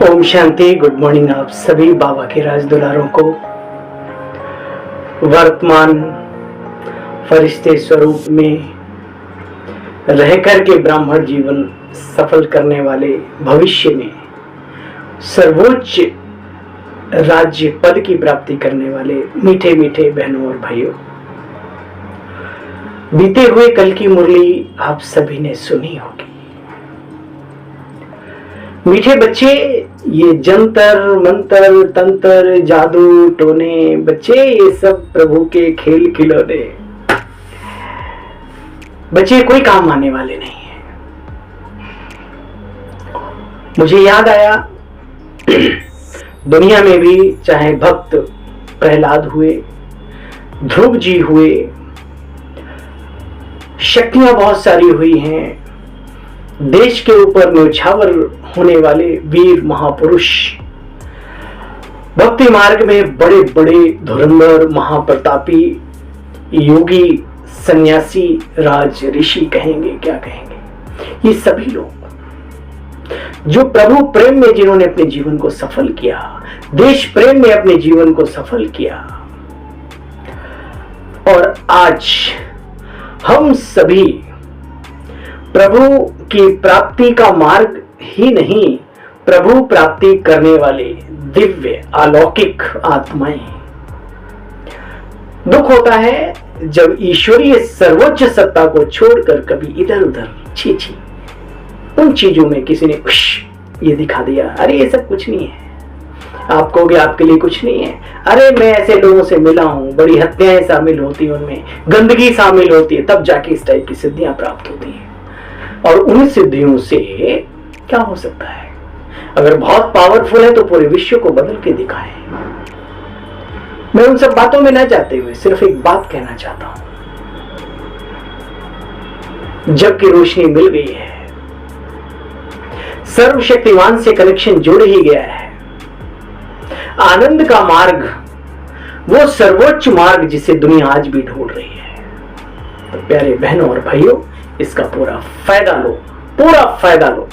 Om Shanti. Good morning आप सभी बाबा के राज दुलारों को। वर्तमान फरिश्ते स्वरूप में रहकर के ब्राह्मण जीवन सफल करने वाले, भविष्य में सर्वोच्च राज्य पद की प्राप्ति करने वाले मीठे मीठे बहनों और भाइयों, बीते हुए कल की मुरली आप सभी ने सुनी होगी। मीठे बच्चे, ये जंतर मंतर तंत्र जादू टोने बच्चे, ये सब प्रभु के खेल खिलौने बच्चे कोई काम आने वाले नहीं है। मुझे याद आया, दुनिया में भी चाहे भक्त प्रहलाद हुए, ध्रुव जी हुए, शक्तियां बहुत सारी हुई हैं, देश के ऊपर न्यौछावर होने वाले वीर महापुरुष, भक्ति मार्ग में बड़े बड़े धुरंधर महाप्रतापी योगी सन्यासी राज ऋषि कहेंगे क्या कहेंगे, ये सभी लोग जो प्रभु प्रेम में जिन्होंने अपने जीवन को सफल किया, देश प्रेम में अपने जीवन को सफल किया, और आज हम सभी प्रभु की प्राप्ति का मार्ग ही नहीं, प्रभु प्राप्ति करने वाले दिव्य अलौकिक आत्माएं। दुख होता है जब ईश्वरीय सर्वोच्च सत्ता को छोड़कर कभी इधर उधर छी उन चीजों में किसी ने ये दिखा दिया, अरे ये सब कुछ नहीं है, आप कहोगे आपके लिए कुछ नहीं है, अरे मैं ऐसे लोगों से मिला हूं, बड़ी हत्याएं शामिल होती हैं उनमें, गंदगी शामिल होती है, तब जाके इस टाइप की सिद्धियां प्राप्त होती हैं। और उन सिद्धियों से क्या हो सकता है, अगर बहुत पावरफुल है तो पूरे विश्व को बदल के दिखाए। मैं उन सब बातों में न जाते हुए सिर्फ एक बात कहना चाहता हूं, जब की रोशनी मिल गई है, सर्वशक्तिमान से कनेक्शन जुड़ ही गया है, आनंद का मार्ग, वो सर्वोच्च मार्ग जिसे दुनिया आज भी ढूंढ रही है। तो प्यारे बहनों और भाइयों, इसका पूरा फायदा लो, पूरा फायदा लो।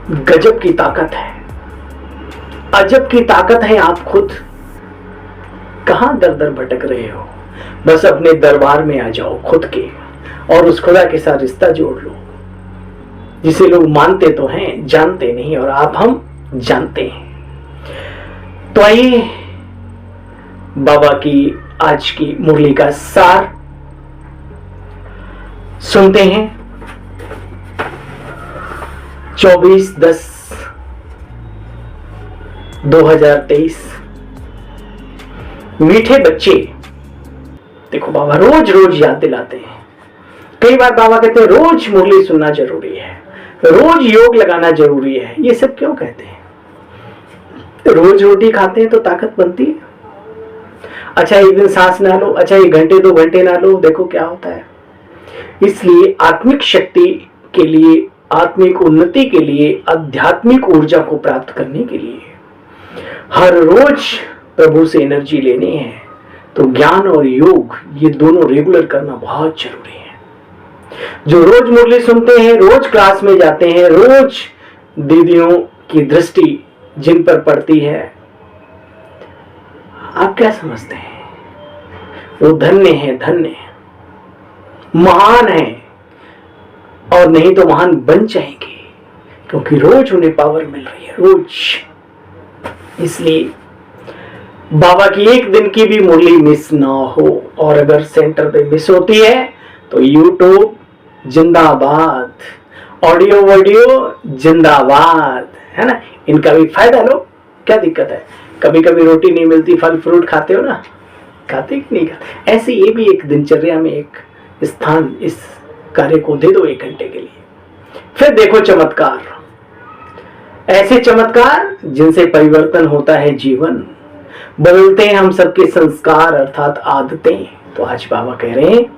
गजब की ताकत है, अजब की ताकत है। आप खुद कहां दर दर भटक रहे हो, बस अपने दरबार में आ जाओ खुद के, और उस खुदा के साथ रिश्ता जोड़ लो, जिसे लोग मानते तो हैं, जानते नहीं, और आप हम जानते हैं। तो आइए बाबा की आज की मुरली का सार सुनते हैं। 24/10/2023। मीठे बच्चे, देखो बाबा रोज रोज याद दिलाते हैं। कई बार बाबा कहते हैं रोज मुरली सुनना जरूरी है, रोज योग लगाना जरूरी है। ये सब क्यों कहते हैं? रोज रोटी खाते हैं तो ताकत बनती है। अच्छा एक दिन सांस ना लो, अच्छा 1 घंटे 2 घंटे ना लो, देखो क्या होता है। इसलिए आत्मिक शक्ति के लिए, आत्मिक उन्नति के लिए, आध्यात्मिक ऊर्जा को प्राप्त करने के लिए हर रोज प्रभु से एनर्जी लेनी है, तो ज्ञान और योग ये दोनों रेगुलर करना बहुत जरूरी है। जो रोज मुरली सुनते हैं, रोज क्लास में जाते हैं, रोज दीदियों की दृष्टि जिन पर पड़ती है, आप क्या समझते हैं? वो धन्य है, धन्य है, महान है, और नहीं तो महान बन जाएंगे, क्योंकि रोज उन्हें पावर मिल रही है, रोज। इसलिए बाबा की एक दिन की भी मुरली मिस ना हो, और अगर सेंटर पे मिस होती है तो यूट्यूब जिंदाबाद, ऑडियो वीडियो जिंदाबाद, है ना, इनका भी फायदा लो। क्या दिक्कत है? कभी कभी रोटी नहीं मिलती, फल फ्रूट खाते हो ना, खाते कि नहीं खाते? ऐसे ये भी एक दिनचर्या में एक स्थान इस कार्य को दे दो 1 घंटे के लिए, फिर देखो चमत्कार, ऐसे चमत्कार जिनसे परिवर्तन होता है जीवन, बदलते हैं हम सबके संस्कार अर्थात आदतें। तो आज बाबा कह रहे हैं,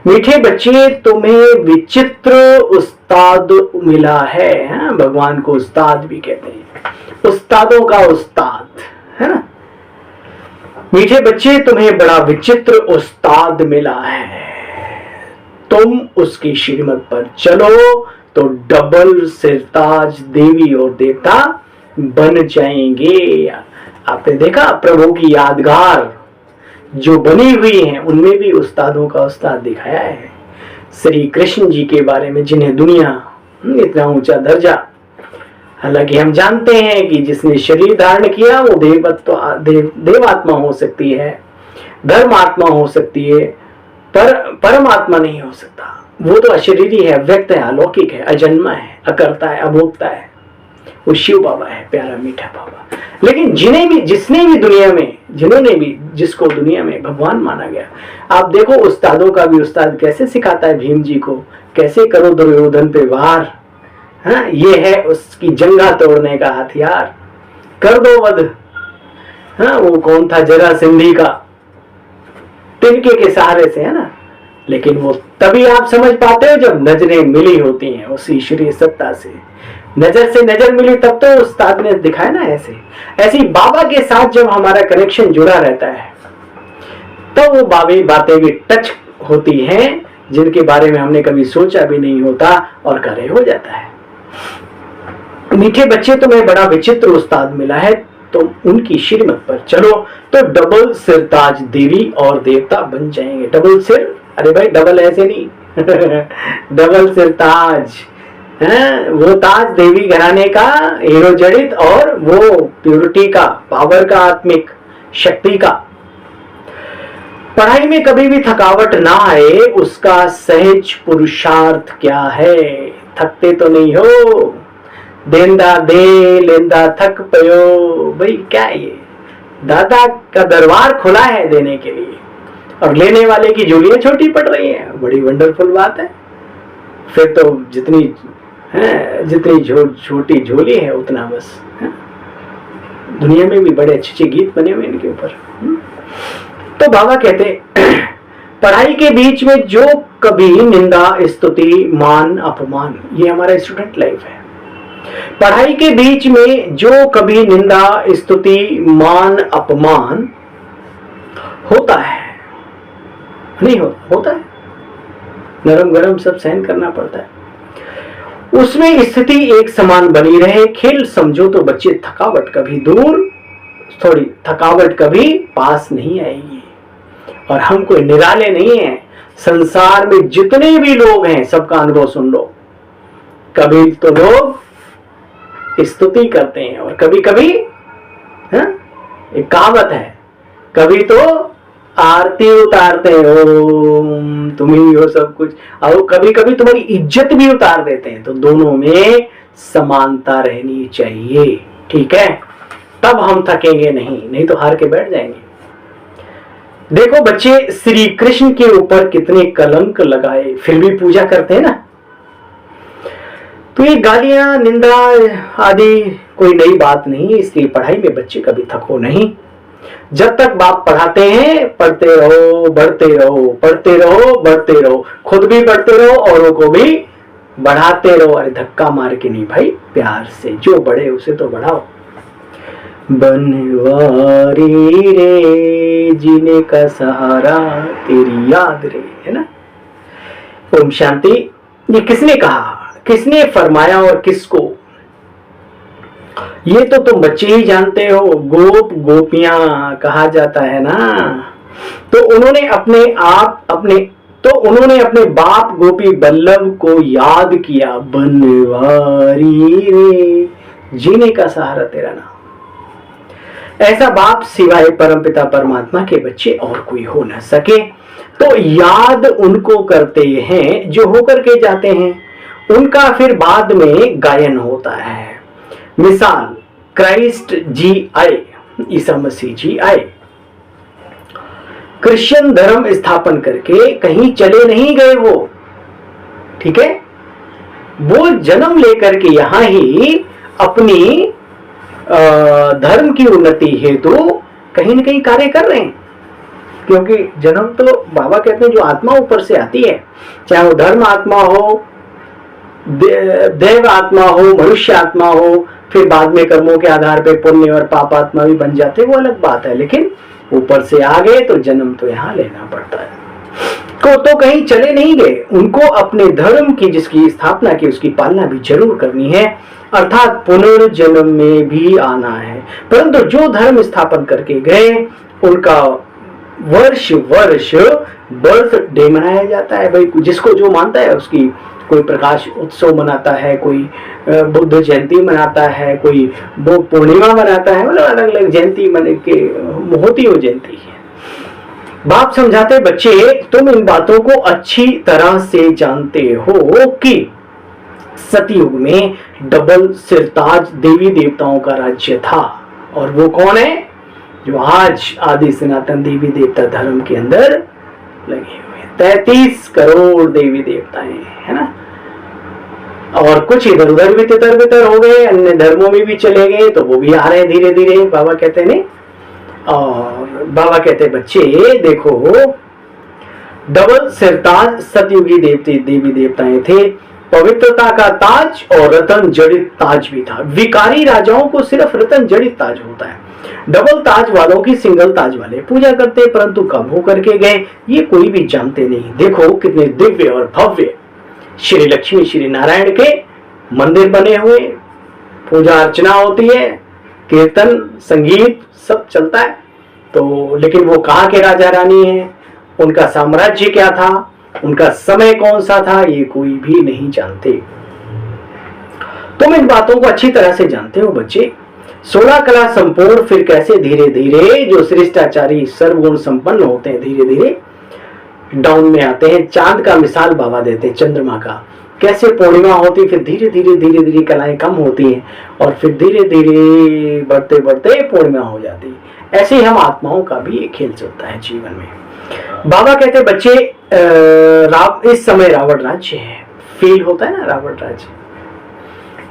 मीठे बच्चे तुम्हें विचित्र उस्ताद मिला है। भगवान को उस्ताद भी कहते हैं, उस्तादों का उस्ताद, है ना। मीठे बच्चे तुम्हें बड़ा विचित्र उस्ताद मिला है, तुम उसकी श्रीमत पर चलो तो डबल सिरताज देवी और देवता बन जाएंगे। आपने देखा प्रभु की यादगार जो बनी हुई है उनमें भी उस्तादों का उस्ताद दिखाया है। श्री कृष्ण जी के बारे में जिन्हें दुनिया इतना ऊंचा दर्जा, हालांकि हम जानते हैं कि जिसने शरीर धारण किया वो देवात्मा हो सकती है, धर्मात्मा हो सकती है, पर परमात्मा नहीं हो सकता। वो तो अशरीरी है, व्यक्त है, अलौकिक है, अजन्मा है, अकर्ता है, अभोक्ता है। वो शिव बाबा है, प्यारा मीठा बाबा। लेकिन जिन्होंने भी जिसको दुनिया में भगवान माना गया, आप देखो उस्तादों का भी उस्ताद कैसे सिखाता है भीम जी को, कैसे करो दुर्योधन पे वार। हाँ, ये है उसकी जंगा तोड़ने का हथियार, कर दो वध। हाँ, वो कौन था, जरासंधी का, तिनके के सहारे से, है ना। लेकिन वो तभी आप समझ पाते हो जब नजरें मिली होती हैं उस ईश्वरीय सत्ता से। नजर से नजर मिली तब तो उस्ताद ने दिखाया ना। ऐसी बाबा के साथ जब हमारा कनेक्शन जुड़ा रहता है तो वो बातें भी टच होती हैं जिनके बारे में हमने कभी सोचा भी नहीं होता और करे हो जाता है। मीठे बच्चे, तुम्हें बड़ा विचित्र उस्ताद मिला है, तो उनकी श्रीमत पर चलो तो डबल सिरताज देवी और देवता बन जाएंगे। डबल सिर, अरे भाई डबल ऐसे नहीं डबल सिरताज है, वो ताज देवी घराने का, हीरो जड़ित, और वो प्योरिटी का, पावर का, आत्मिक शक्ति का। पढ़ाई में कभी भी थकावट ना आए उसका सहज पुरुषार्थ क्या है। थकते तो नहीं हो, देंदा दे लेंदा थक पयो। भाई क्या है ये, दादा का दरबार खुला है देने के लिए और लेने वाले की झोलियां छोटी पड़ रही हैं। बड़ी वंडरफुल बात है। फिर तो जितनी छोटी झोली है उतना बस है। दुनिया में भी बड़े अच्छे गीत बने हुए इनके ऊपर। तो बाबा कहते पढ़ाई के बीच में जो कभी निंदा स्तुति मान अपमान, ये हमारा स्टूडेंट लाइफ है। पढ़ाई के बीच में जो कभी निंदा स्तुति मान अपमान होता है, नहीं होता है, नरम गरम सब सहन करना पड़ता है, उसमें स्थिति एक समान बनी रहे। खेल समझो तो बच्चे थकावट कभी दूर, थोड़ी थकावट कभी पास नहीं आएगी। और हम कोई निराले नहीं है, संसार में जितने भी लोग हैं सबका अनुभव सुन लो। कभी तो लोग स्तुति करते हैं और कभी कभी एक कहावत है, कभी तो आरती उतारते हो, तुम ही हो सब कुछ, और कभी कभी तुम्हारी इज्जत भी उतार देते हैं। तो दोनों में समानता रहनी चाहिए, ठीक है, तब हम थकेंगे नहीं तो हार के बैठ जाएंगे। देखो बच्चे श्री कृष्ण के ऊपर कितने कलंक लगाए फिर भी पूजा करते हैं ना। तो ये गालियां निंदा आदि कोई नई बात नहीं, इसलिए पढ़ाई में बच्चे कभी थको नहीं। जब तक बाप पढ़ाते हैं पढ़ते रहो, बढ़ते रहो, पढ़ते रहो, बढ़ते रहो, खुद भी बढ़ते रहो औरों को भी बढ़ाते रहो। अरे धक्का मार के नहीं भाई, प्यार से, जो बढ़े उसे तो बढ़ाओ। बनवारी रे जीने का सहारा तेरी याद रे, है ना। ओम शांति। ये किसने कहा, किसने फरमाया और किसको, ये तो तुम बच्चे ही जानते हो। गोप गोपियां कहा जाता है ना, तो उन्होंने अपने बाप गोपी बल्लभ को याद किया। बनवारी रे जीने का सहारा तेरा नाम। ऐसा बाप सिवाय परमपिता परमात्मा के बच्चे और कोई हो न सके। तो याद उनको करते हैं जो होकर के जाते हैं, उनका फिर बाद में गायन होता है। मिसाल, क्राइस्ट जी आए, ईसा मसीह जी आए, क्रिश्चियन धर्म स्थापन करके कहीं चले नहीं गए वो, ठीक है। वो जन्म लेकर के यहां ही अपनी धर्म की उन्नति हेतु कहीं न कहीं कार्य कर रहे हैं। क्योंकि जन्म तो बाबा कहते हैं जो आत्मा ऊपर से आती है, चाहे वो धर्म आत्मा हो, देव आत्मा हो, मनुष्य आत्मा हो, फिर बाद में कर्मों के आधार पे पुण्य और पाप आत्मा भी बन जाते, वो अलग बात है। लेकिन ऊपर से आ गए तो जन्म तो यहाँ लेना पड़ता है। को तो कहीं चले नहीं गए, उनको अपने धर्म की जिसकी स्थापना की उसकी पालना भी जरूर करनी है, अर्थात पुनर्जन्म में भी आना है। परंतु जो धर्म स्थापन करके गए उनका वर्ष वर्ष बर्थ डे मनाया जाता है। भाई जिसको जो मानता है उसकी, कोई प्रकाश उत्सव मनाता है, कोई बुद्ध जयंती मनाता है, कोई पूर्णिमा मनाता है, मतलब अलग अलग जयंती मना के होती हो जयंती है। बाप समझाते बच्चे तुम इन बातों को अच्छी तरह से जानते हो कि सतयुग में डबल सिरताज देवी देवताओं का राज्य था, और वो कौन है? जो आज आदि सनातन देवी देवता धर्म के अंदर लगे हुए 33 करोड़ देवी देवताएं, है ना। और कुछ इधर उधर भी तितर बितर हो गए, अन्य धर्मों में भी चले गए, तो वो भी आ रहे हैं धीरे धीरे, बाबा कहते नहीं। और बाबा कहते बच्चे देखो, डबल सिरताज सतयुगी देवी देवताएं थे, पवित्रता का ताज और रतन जड़ित ताज भी था। विकारी राजाओं को सिर्फ रतन जड़ित ताज होता है, डबल ताज वालों की सिंगल ताज वाले पूजा करते, परंतु कब हो करके गए ये कोई भी जानते नहीं। देखो कितने दिव्य और भव्य श्री लक्ष्मी श्री नारायण के मंदिर बने हुए, पूजा अर्चना होती है, कीर्तन संगीत सब चलता है। तो लेकिन वो कहाँ के राजा रानी हैं, उनका साम्राज्य क्या था, उनका समय कौन सा था, ये कोई भी नहीं जानते। तुम इन बातों को अच्छी तरह से जानते हो बच्चे। 16 कला संपूर्ण फिर कैसे धीरे धीरे जो श्रेष्ठाचारी सर्वगुण संपन्न होते हैं धीरे धीरे डाउन में आते हैं। चांद का मिसाल बाबा देते हैं, चंद्रमा का, कैसे पूर्णिमा होती फिर धीरे धीरे कलाएं कम होती हैं और फिर धीरे धीरे बढ़ते बढ़ते पूर्णिमा हो जाती है। ऐसे ही हम आत्माओं का भी एक खेल चलता है जीवन में। बाबा कहते बच्चे इस समय रावण राज्य है, फील होता है ना रावण राज्य,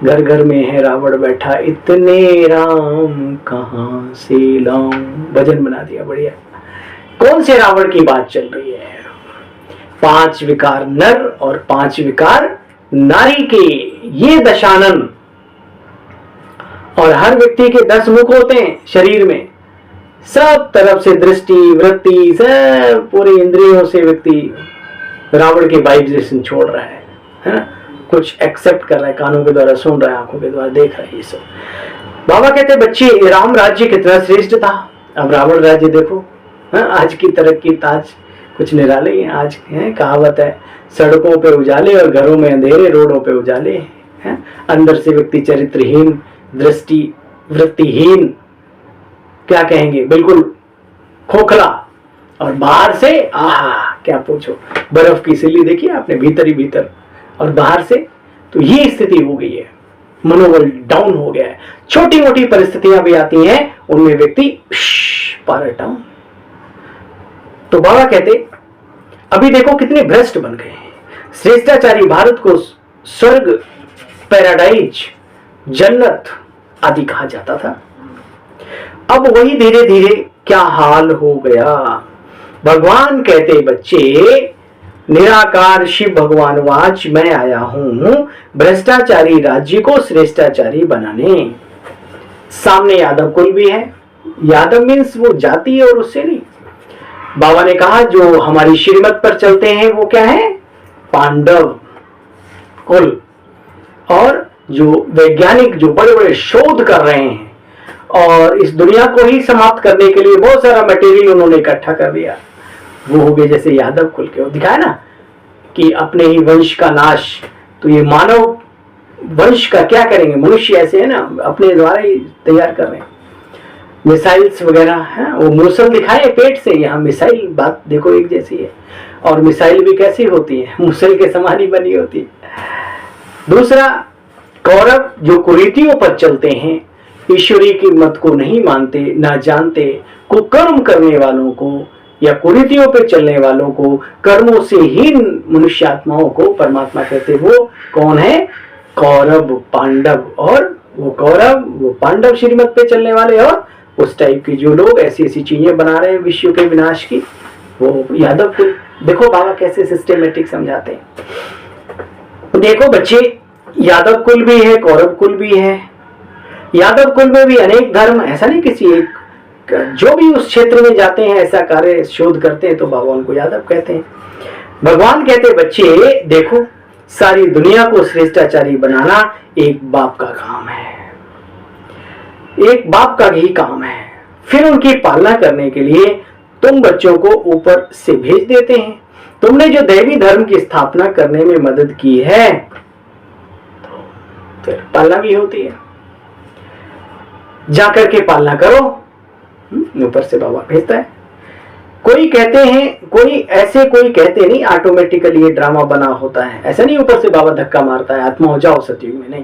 घर घर में है रावण बैठा, इतने राम कहां से लाऊं, भजन बना दिया बढ़िया। कौन से रावण की बात चल रही है? 5 विकार नर और 5 विकार नारी के, ये दशानन। और हर व्यक्ति के 10 मुख होते हैं शरीर में, सब तरफ से दृष्टि वृत्ति सब पूरी इंद्रियों से व्यक्ति रावण के वाइब्रेशन छोड़ रहा है ना, कुछ एक्सेप्ट कर रहा है, कानों के द्वारा सुन रहा है, आंखों के द्वारा देख रहा है। ये सब बाबा कहते बच्चे राम राज्य कितना श्रेष्ठ था, अब रावण राज्य देखो। आज की तरक्की ताज कुछ निराले हैं। आज है कहावत है, सड़कों पे उजाले और घरों में अंधेरे, रोडों पे उजाले हैं। अंदर से व्यक्ति चरित्रहीन, दृष्टि वृत्तिहीन, क्या कहेंगे, बिल्कुल खोखला, और बाहर से क्या पूछो, बर्फ की सिल्ली देखिए आपने भीतर ही भीतर, और बाहर से तो ये स्थिति हो गई है, मनोबल डाउन हो गया है। छोटी मोटी परिस्थितियां भी आती हैं, उनमें व्यक्ति पार डाउन। तो बाबा कहते अभी देखो कितने भ्रष्ट बन गए हैं। श्रेष्ठाचारी भारत को स्वर्ग, पैराडाइज, जन्नत आदि कहा जाता था, अब वही धीरे धीरे क्या हाल हो गया। भगवान कहते बच्चे, निराकार शिव भगवान वाच, मैं आया हूं भ्रष्टाचारी राज्य को श्रेष्ठाचारी बनाने। सामने यादव कुल भी है, यादव मीन्स वो जाति है और उससे नहीं। बाबा ने कहा जो हमारी श्रीमत पर चलते हैं वो क्या है, पांडव कुल, और जो वैज्ञानिक जो बड़े बड़े शोध कर रहे हैं और इस दुनिया को ही समाप्त करने के लिए बहुत सारा मटेरियल उन्होंने इकट्ठा कर दिया, वो हो गए जैसे यादव कुल के। वो दिखाया ना कि अपने ही वंश का नाश, तो ये मानव वंश का क्या करेंगे, मनुष्य ऐसे है ना अपने द्वारा ही तैयार कर रहे हैं मिसाइल्स वगैरह है। वो मूसल दिखाए पेट से, यहाँ मिसाइल बात देखो एक जैसी है, और मिसाइल भी कैसी होती है, मूसल के समान ही बनी होती है। दूसरा, कौरव जो कुरीतियों पर चलते हैं, ईश्वरी की मत को नहीं मानते, ना जानते, कुकर्म करने वालों को या कुरीतियों पे चलने वालों को, कर्मों से हीन मनुष्य आत्माओं को परमात्मा कहते। वो कौन है, कौरव पांडव। और वो कौरव वो पांडव श्रीमत पे चलने वाले, और उस टाइप की जो लोग ऐसी ऐसी चीजें बना रहे हैं विश्व के विनाश की, वो यादव कुल। देखो बाबा कैसे सिस्टेमेटिक समझाते हैं। देखो बच्चे, यादव कुल भी है, कौरव कुल भी है। यादव कुल में भी अनेक धर्म, ऐसा नहीं किसी एक, जो भी उस क्षेत्र में जाते हैं ऐसा कार्य शोध करते हैं तो बाबा उनको यादव कहते हैं। भगवान कहते बच्चे देखो, सारी दुनिया को श्रेष्ठाचारी बनाना एक बाप का काम है, एक बाप का ही काम है। फिर उनकी पालना करने के लिए तुम बच्चों को ऊपर से भेज देते हैं। तुमने जो दैवी धर्म की स्थापना करने में मदद की है, तो फिर पालना भी होती है। जाकर के पालना करो, ऊपर से बाबा भेजता है। कोई कहते हैं, कोई कहते नहीं ऑटोमेटिकली ये ड्रामा बना होता है, ऐसा नहीं ऊपर से बाबा धक्का मारता है आत्मा हो जाओ सतयुग में, नहीं।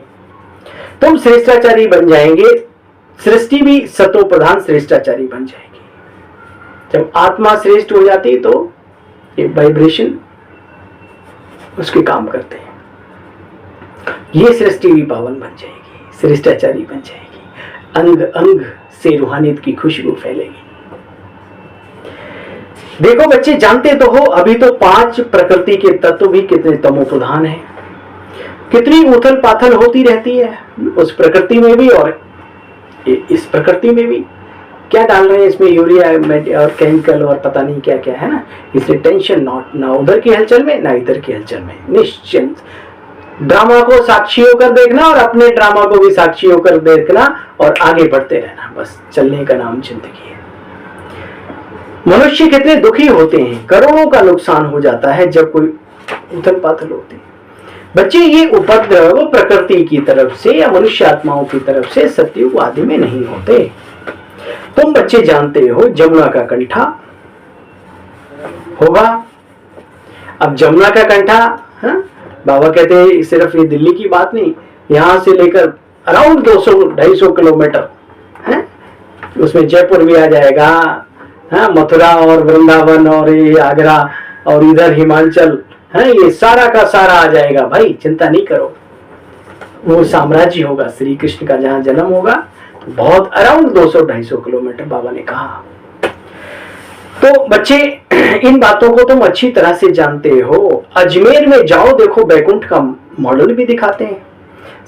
तुम श्रेष्ठाचारी बन जाएंगे, सृष्टि भी सतो प्रधान श्रेष्ठाचारी बन जाएगी। जब आत्मा श्रेष्ठ हो जाती तो ये वाइब्रेशन उसके काम करते हैं, ये सृष्टि भी पावन बन जाएगी, श्रेष्ठाचारी बन जाएगी, अंग अंग से रूहानियत की खुशबू फैलेगी। देखो बच्चे, जानते तो हो अभी तो 5 प्रकृति के तत्व भी कितने तमो प्रधान है, कितनी उथल पाथल होती रहती है उस प्रकृति में भी और इस प्रकृति में भी। क्या डाल रहे हैं इसमें, यूरिया और केमिकल और पता नहीं क्या क्या है ना, इसलिए टेंशन ना उधर की हलचल में ना इधर की हलचल में, निश्चिंत ड्रामा को साक्षी होकर देखना और अपने ड्रामा को भी साक्षी होकर देखना और आगे बढ़ते रहना, बस चलने का नाम जिंदगी है। मनुष्य कितने दुखी होते हैं, करोड़ों का नुकसान हो जाता है जब कोई उथल पाथल होती है। बच्चे, ये उपद्रव प्रकृति की तरफ से या मनुष्य आत्माओं की तरफ से सतयुग आदि में नहीं होते। तुम बच्चे जानते हो जमुना का कंठा होगा। अब जमुना का कंठा, हाँ? बाबा कहते हैं सिर्फ ये दिल्ली की बात नहीं, यहां से लेकर अराउंड 200-250 किलोमीटर है, उसमें जयपुर भी आ जाएगा, हाँ? मथुरा और वृंदावन और ये आगरा और इधर हिमाचल है, ये सारा का सारा आ जाएगा भाई, चिंता नहीं करो। वो साम्राज्य होगा श्री कृष्ण का, जहां जन्म होगा, तो बहुत अराउंड 200-250 किलोमीटर बाबा ने कहा। तो बच्चे, इन बातों को तुम अच्छी तरह से जानते हो। अजमेर में जाओ, देखो बैकुंठ का मॉडल भी दिखाते हैं,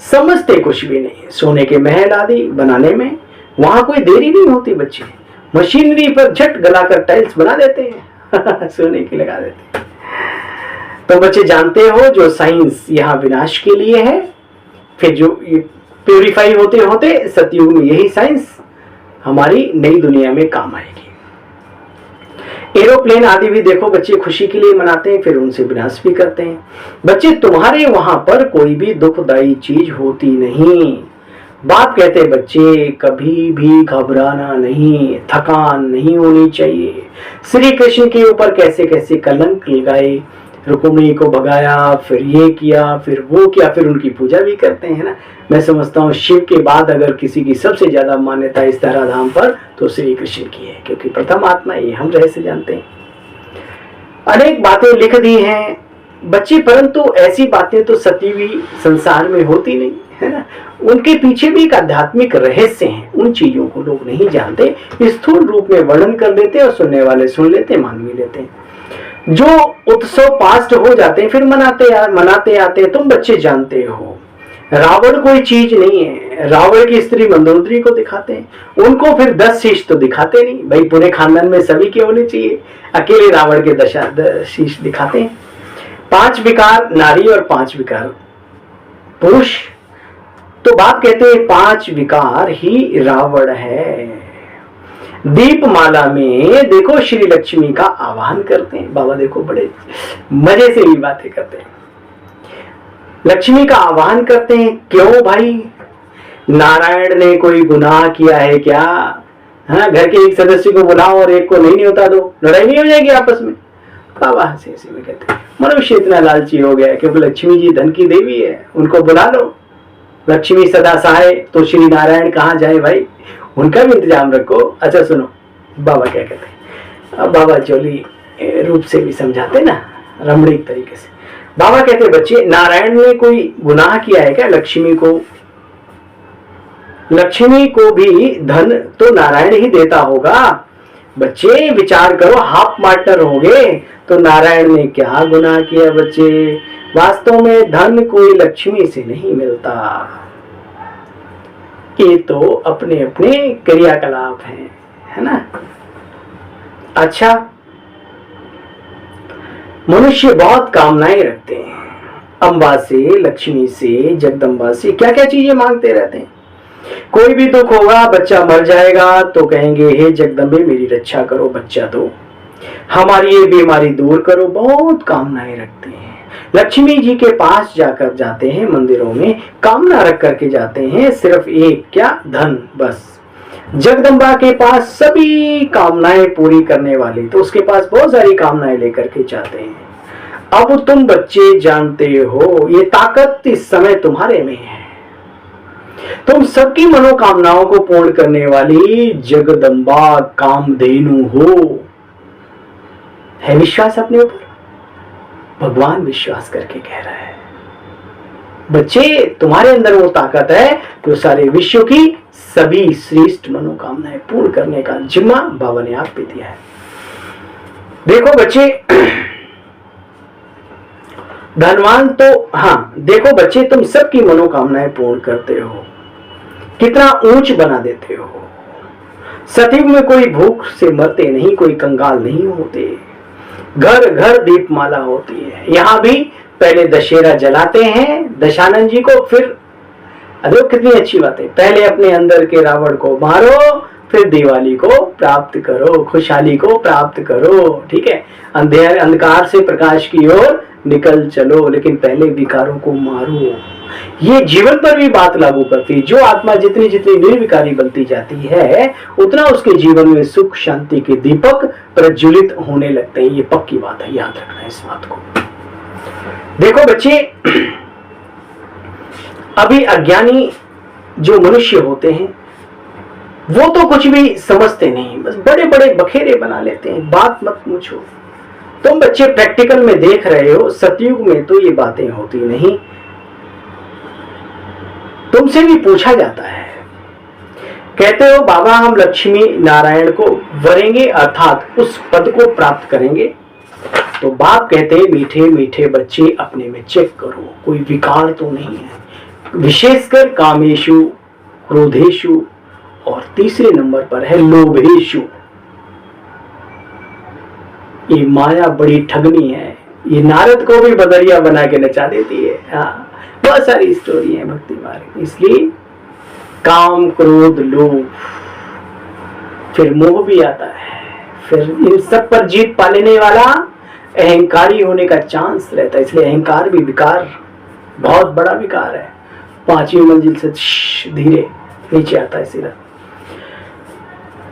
समझते कुछ भी नहीं। सोने के महल आदि बनाने में वहां कोई देरी नहीं होती बच्चे, मशीनरी पर झट गलाकर टाइल्स बना देते हैं सोने की लगा देते हैं। तो बच्चे जानते हो जो साइंस यहाँ विनाश के लिए है, फिर जो प्यूरिफाई होते होते सतयुग में यही साइंस हमारी नई दुनिया में काम आएगी। एरोप्लेन आदि भी देखो बच्चे खुशी के लिए मनाते हैं, फिर उनसे विनाश भी करते हैं। बच्चे, तुम्हारे वहां पर कोई भी दुखदायी चीज होती नहीं। बाप कहते बच्चे कभी भी घबराना नहीं, थकान नहीं होनी चाहिए। श्री कृष्ण के ऊपर कैसे कैसे कलंक लगाए, रुक्मिणी को भगाया, फिर ये किया, फिर वो किया, फिर उनकी पूजा भी करते हैं ना। मैं समझता हूँ शिव के बाद अगर किसी की सबसे ज्यादा मान्यता इस धराधाम पर तो श्री कृष्ण की है, क्योंकि प्रथम आत्मा ये हम रहस्य जानते हैं। अनेक बातें लिख दी हैं बच्चे, परंतु ऐसी बातें तो सतीवी संसार में होती नहीं है ना, उनके पीछे भी एक आध्यात्मिक रहस्य है, उन चीजों को लोग नहीं जानते, स्थूल रूप में वर्णन कर देते और सुनने वाले सुन लेते, मान भी लेते हैं। जो उत्सव पास्ट हो जाते हैं फिर मनाते आते हैं। तुम बच्चे जानते हो रावण कोई चीज नहीं है, रावण की स्त्री मंदोदरी को दिखाते हैं, उनको फिर 10 शीश तो दिखाते नहीं भाई, पूरे खानदान में सभी के होने चाहिए, अकेले रावण के 10 शीश दिखाते हैं। 5 विकार नारी और 5 विकार पुरुष, तो बाप कहते हैं 5 विकार ही रावण है। दीपमाला में देखो श्री लक्ष्मी का आवाहन करते हैं बाबा, देखो बड़े मजे से ये बातें करते हैं, लक्ष्मी का आवाहन करते हैं। क्यों भाई, नारायण ने कोई गुनाह किया है क्या? हाँ, घर के एक सदस्य को बुलाओ और एक को नहीं होता दो, लड़ाई नहीं हो जाएगी आपस में? बाबा हंसी हंसी में कहते हैं मनुष्य इतना लालची हो गया क्योंकि लक्ष्मी जी धन की देवी है, उनको बुला लो, लक्ष्मी सदा सहाय, तो श्री नारायण कहाँ जाए भाई, उनका भी इंतजाम रखो। अच्छा सुनो बाबा क्या कहते हैं, अब बाबा जोली रूप से भी समझाते ना, रमणीक तरीके से। बाबा कहते बच्चे, नारायण ने कोई गुनाह किया है क्या? लक्ष्मी को भी धन तो नारायण ही देता होगा। बच्चे विचार करो, हाफ पार्टनर होंगे तो नारायण ने क्या गुनाह किया? बच्चे वास्तव में धन कोई लक्ष्मी से नहीं मिलता, ये तो अपने अपने क्रियाकलाप है ना। अच्छा मनुष्य बहुत कामनाएं रखते हैं, अम्बा से, लक्ष्मी से, जगदम्बा से क्या क्या चीजें मांगते रहते हैं। कोई भी दुख होगा, बच्चा मर जाएगा तो कहेंगे हे जगदम्बे मेरी रक्षा करो, बच्चा दो, हमारी ये बीमारी दूर करो, बहुत कामनाएं रखते हैं। लक्ष्मी जी के पास जाकर जाते हैं, मंदिरों में कामना रख करके जाते हैं, सिर्फ एक क्या, धन, बस। जगदम्बा के पास सभी कामनाएं पूरी करने वाली, तो उसके पास बहुत सारी कामनाएं लेकर के जाते हैं। अब तुम बच्चे जानते हो ये ताकत इस समय तुम्हारे में है, तुम सबकी मनोकामनाओं को पूर्ण करने वाली जगदम्बा कामधेनु हो। है विश्वास अपने ऊपर? भगवान विश्वास करके कह रहा है बच्चे तुम्हारे अंदर वो ताकत है जो सारे विश्व की सभी श्रेष्ठ मनोकामनाएं पूर्ण करने का जिम्मा बाबा ने आप पे दिया है। देखो बच्चे, धनवान तो हाँ, देखो बच्चे तुम सबकी मनोकामनाएं पूर्ण करते हो, कितना ऊंच बना देते हो। सतयुग में कोई भूख से मरते नहीं, कोई कंगाल नहीं होते, घर घर दीपमाला होती है। यहाँ भी पहले दशहरा जलाते हैं दशानंद जी को, फिर अरे कितनी अच्छी बात है, पहले अपने अंदर के रावण को मारो, फिर दिवाली को प्राप्त करो, खुशहाली को प्राप्त करो। ठीक है, अंधकार से प्रकाश की ओर निकल चलो, लेकिन पहले विकारों को मारो। ये जीवन पर भी बात लागू करती है। जो आत्मा जितनी जितनी निर्विकारी बनती जाती है, उतना उसके जीवन में सुख शांति के दीपक प्रज्वलित होने लगते हैं। ये पक्की बात है, याद रखना इस बात को। देखो बच्चे, अभी अज्ञानी जो मनुष्य होते हैं वो तो कुछ भी समझते नहीं, बस बड़े बड़े बखेरे बना लेते हैं, बात मत पूछो। तुम बच्चे प्रैक्टिकल में देख रहे हो, सतयुग में तो ये बातें होती नहीं। तुमसे भी पूछा जाता है, कहते हो बाबा हम लक्ष्मी नारायण को वरेंगे, अर्थात उस पद को प्राप्त करेंगे। तो बाप कहते हैं मीठे मीठे बच्चे अपने में चेक करो, कोई विकार तो नहीं है, विशेषकर कामेशु, क्रोधेशु, और तीसरे नंबर पर है लोभेशु। ये माया बड़ी ठगनी है, ये नारद को भी बदरिया बना के नचा देती है। हाँ, बहुत सारी स्टोरी है भक्ति मार्ग। इसलिए काम, क्रोध, लोभ, फिर मोह भी आता है, फिर इन सब पर जीत पा लेने वाला अहंकारी होने का चांस रहता है। इसलिए अहंकार भी विकार, बहुत बड़ा विकार है। 5वीं मंजिल से धीरे नीचे आता है सीधा।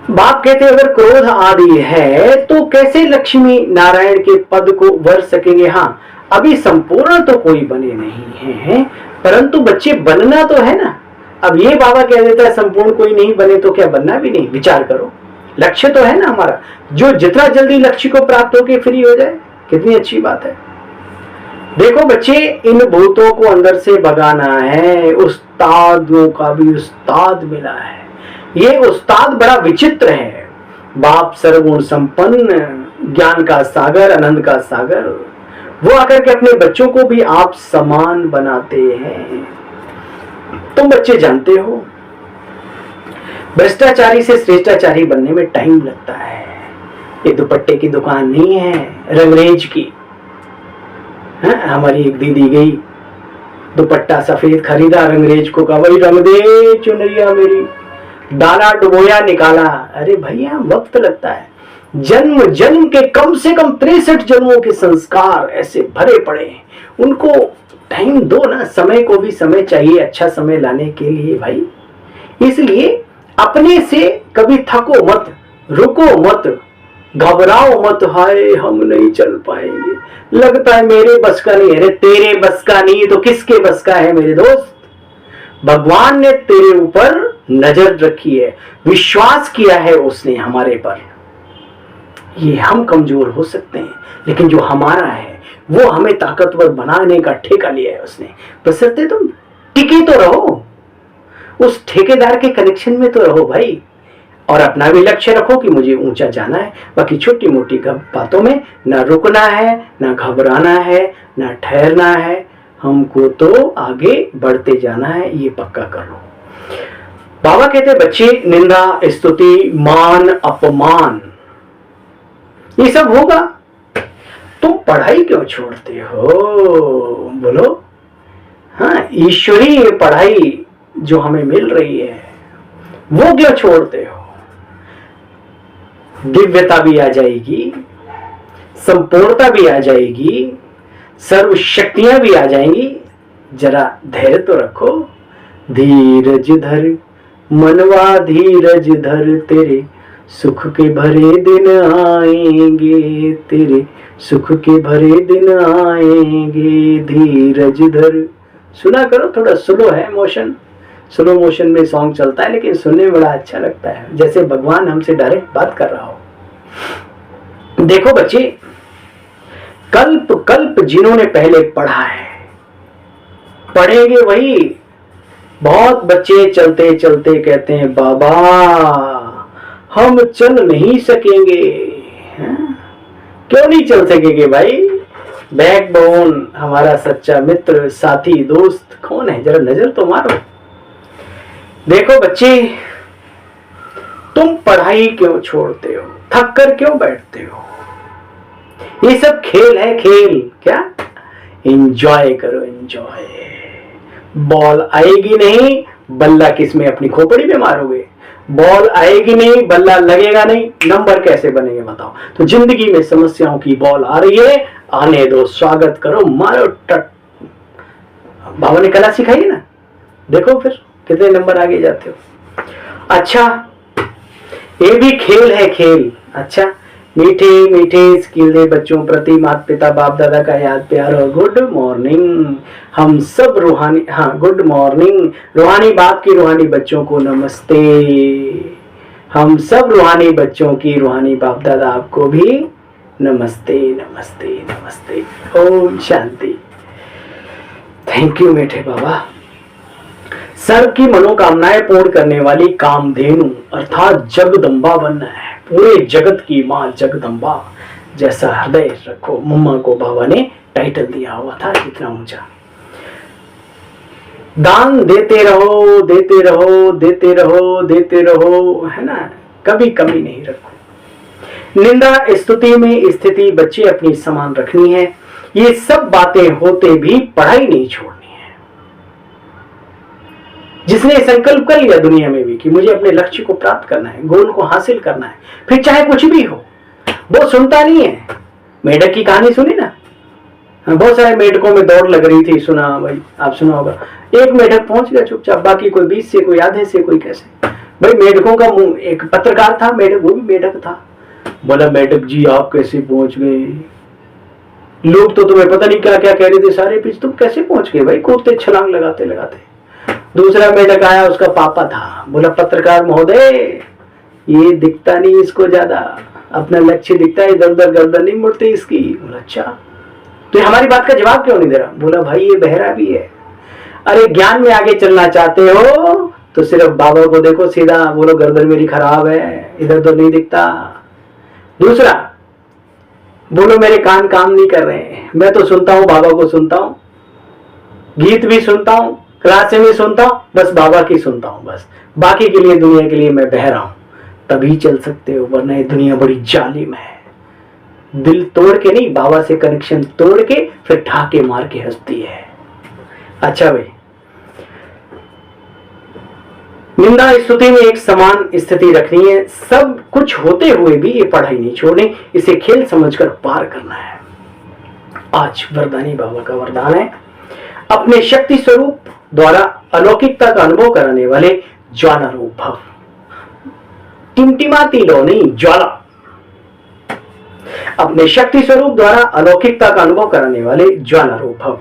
बाप कहते हैं अगर क्रोध आदि है तो कैसे लक्ष्मी नारायण के पद को वर सकेंगे। हाँ, अभी संपूर्ण तो कोई बने नहीं है, परंतु बच्चे बनना तो है ना। अब ये बाबा कह देता है संपूर्ण कोई नहीं बने तो क्या बनना भी नहीं। विचार करो, लक्ष्य तो है ना हमारा, जो जितना जल्दी लक्ष्य को प्राप्त होके फ्री हो जाए, कितनी अच्छी बात है। देखो बच्चे, इन भूतों को अंदर से भगाना है। उस्तादों का भी उस्ताद मिला है। ये उस्ताद बड़ा विचित्र है। बाप सर्वगुण संपन्न, ज्ञान का सागर, आनंद का सागर, वो आकर के अपने बच्चों को भी आप समान बनाते हैं। तुम बच्चे जानते हो भ्रष्टाचारी से श्रेष्ठाचारी बनने में टाइम लगता है। ये दुपट्टे की दुकान नहीं है, रंगरेज की। हमारी एक दीदी गई, दुपट्टा सफेद खरीदा, रंगरेज को कहा वही रंग दे चुनरिया मेरी, डाला डुबोया निकाला। अरे भैया वक्त लगता है, जन्म जन्म के कम से कम 63 जन्मों के संस्कार ऐसे भरे पड़े हैं, उनको टाइम दो ना। समय को भी समय चाहिए अच्छा समय लाने के लिए भाई। इसलिए अपने से कभी थको मत, रुको मत, घबराओ मत, हाय हम नहीं चल पाएंगे, लगता है मेरे बस का नहीं। अरे तेरे बस का नहीं तो किसके बस का है मेरे दोस्त। भगवान ने तेरे ऊपर नजर रखी है, विश्वास किया है उसने हमारे पर। ये हम कमजोर हो सकते हैं, लेकिन जो हमारा है वो हमें ताकतवर बनाने का ठेका लिया है उसने। बशर्ते तुम टिके तो रहो, उस ठेकेदार के कनेक्शन में तो रहो भाई, और अपना भी लक्ष्य रखो कि मुझे ऊंचा जाना है। बाकी छोटी मोटी बातों में ना रुकना है, ना घबराना है, ना ठहरना है, हमको तो आगे बढ़ते जाना है, ये पक्का कर लो। बाबा कहते बच्चे, निंदा, स्तुति, मान, अपमान ये सब होगा, तुम पढ़ाई क्यों छोड़ते हो? बोलो। हाँ, ईश्वरीय पढ़ाई जो हमें मिल रही है वो क्यों छोड़ते हो? दिव्यता भी आ जाएगी, संपूर्णता भी आ जाएगी, सर्व शक्तियां भी आ जाएंगी। जरा धैर्य तो रखो, धीरज धर मनवा धीरज धर, तेरे सुख के भरे दिन आएंगे, तेरे सुख के भरे दिन आएंगे, धीरज धर। सुना करो, थोड़ा स्लो है मोशन, स्लो मोशन में सॉन्ग चलता है लेकिन सुनने में बड़ा अच्छा लगता है, जैसे भगवान हमसे डायरेक्ट बात कर रहा हो। देखो बच्चे, कल्प कल्प जिन्होंने पहले पढ़ा है पढ़ेंगे वही। बहुत बच्चे चलते चलते कहते हैं बाबा हम चल नहीं सकेंगे। क्यों नहीं चल सकेंगे भाई? बैकबोन, हमारा सच्चा मित्र, साथी, दोस्त कौन है? जरा नजर तो मारो। देखो बच्चे, तुम पढ़ाई क्यों छोड़ते हो? थक कर क्यों बैठते हो? ये सब खेल है, खेल। क्या? एंजॉय करो, एंजॉय। बॉल आएगी नहीं, बल्ला किसमें? अपनी खोपड़ी में मारोगे। बॉल आएगी नहीं, बल्ला लगेगा नहीं, नंबर कैसे बनेंगे बताओ? तो जिंदगी में समस्याओं की बॉल आ रही है, आने दो, स्वागत करो, मारो टट। बाबा ने कला सिखाई ना, देखो फिर कितने नंबर आगे जाते हो। अच्छा, ये भी खेल है, खेल। अच्छा, मीठे मीठे स्किले बच्चों प्रति माता पिता बाप दादा का याद प्यार और गुड मॉर्निंग। हम सब रूहानी, हाँ गुड मॉर्निंग, रूहानी बाप की रूहानी बच्चों को नमस्ते। हम सब रूहानी बच्चों की रूहानी बाप दादा आपको भी नमस्ते नमस्ते नमस्ते। ओम शांति। थैंक यू मीठे बाबा। सर्व की मनोकामनाएं पूर्ण करने वाली कामधेनु अर्थात जगदम्बा बनना है। पूरे जगत की मां जगदम्बा जैसा हृदय रखो। मम्मा को बाबा ने टाइटल दिया हुआ था कितना ऊंचा। दान देते रहो, देते रहो, देते रहो, देते रहो, है ना, कभी कमी नहीं रखो। निंदा स्तुति में स्थिति बच्चे अपनी समान रखनी है। ये सब बातें होते भी पढ़ाई नहीं छोड़नी है। जिसने संकल्प कर लिया दुनिया में भी कि मुझे अपने लक्ष्य को प्राप्त करना है, गोल को हासिल करना है, फिर चाहे कुछ भी हो, वो सुनता नहीं है। मेढक की कहानी सुनी ना? बहुत सारे मेढकों में दौड़ लग रही थी, सुना भाई, आप सुना होगा। एक मेढक पहुंच गया चुपचाप, बाकी कोई 20 से, कोई आधे से, कोई कैसे। भाई मेढकों का मुंह, एक पत्रकार था मेढक, वो भी मेढक था। बोला मेढक जी आप कैसे पहुंच गए? लोग तो तुम्हें पता नहीं क्या क्या कह रहे थे सारे बीच, तुम कैसे पहुंच गए? भाई कूदते छलांग लगाते लगाते। दूसरा मेढक आया, उसका पापा था। बोला पत्रकार महोदय ये दिखता नहीं इसको, ज्यादा अपना लक्ष्य दिखता है, इधर उधर गर्दन नहीं मुड़ती इसकी। बोला अच्छा, तो हमारी बात का जवाब क्यों नहीं दे रहा? बोला भाई ये बहरा भी है। अरे ज्ञान में आगे चलना चाहते हो तो सिर्फ बाबा को देखो सीधा, बोलो गर्दन मेरी खराब है, इधर उधर नहीं दिखता। दूसरा बोलो मेरे कान काम नहीं कर रहे हैं, मैं तो सुनता हूं, बाबा को सुनता हूं, गीत भी सुनता हूं, क्लासे में सुनता हूं, बस बाबा की सुनता हूं, बस बाकी के लिए दुनिया के लिए मैं बहरा हूं। तभी चल सकते हो, वरना ये दुनिया बड़ी जालिम है। दिल तोड़ के नहीं, बाबा से कनेक्शन तोड़ के फिर ठाके मार के हंसती है। अच्छा भाई, निंदा स्तुति में एक समान स्थिति रखनी है। सब कुछ होते हुए भी ये पढ़ाई नहीं छोड़नी, इसे खेल समझकर पार करना है। आज वरदानी बाबा का वरदान है, अपने शक्ति स्वरूप द्वारा अलौकिकता का अनुभव कराने वाले ज्वाला रूप भव। टिमटिमाती लो नहीं, ज्वाला। अपने शक्ति स्वरूप द्वारा अलौकिकता का अनुभव कराने वाले ज्वाला रूप भव।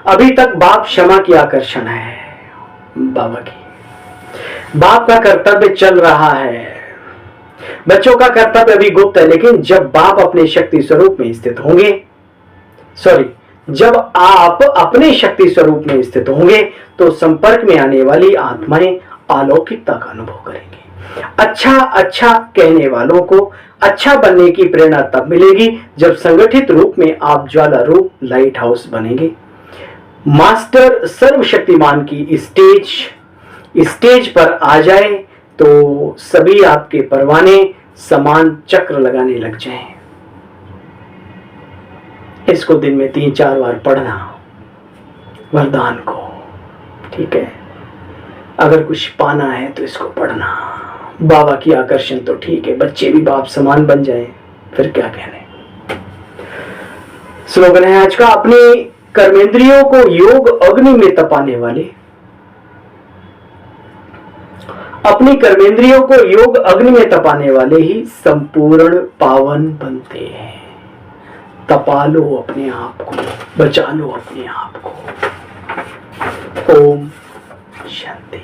अभी तक बाप क्षमा की आकर्षण है बाबा की। बाप का कर्तव्य चल रहा है, बच्चों का कर्तव्य अभी गुप्त है, लेकिन जब बाप अपने शक्ति स्वरूप में स्थित होंगे, जब आप अपने शक्ति स्वरूप में स्थित होंगे तो संपर्क में आने वाली आत्माएं अलौकिकता का अनुभव करेंगी। अच्छा अच्छा कहने वालों को अच्छा बनने की प्रेरणा तब मिलेगी जब संगठित रूप में आप ज्वाला रूप लाइट हाउस बनेंगे। मास्टर सर्वशक्तिमान की स्टेज पर आ जाए तो सभी आपके परवाने समान चक्र लगाने लग जाएं। इसको दिन में 3-4 बार पढ़ना वरदान को, ठीक है। अगर कुछ पाना है तो इसको पढ़ना। बाबा की आकर्षण तो ठीक है, बच्चे भी बाप समान बन जाएं, फिर क्या कहने। स्लोगन है आज का, अपनी कर्मेंद्रियों को योग अग्नि में तपाने वाले, अपनी कर्मेंद्रियों को योग अग्नि में तपाने वाले ही संपूर्ण पावन बनते हैं। तपा लो अपने आप को, बचा लो अपने आप को। ओम शांति।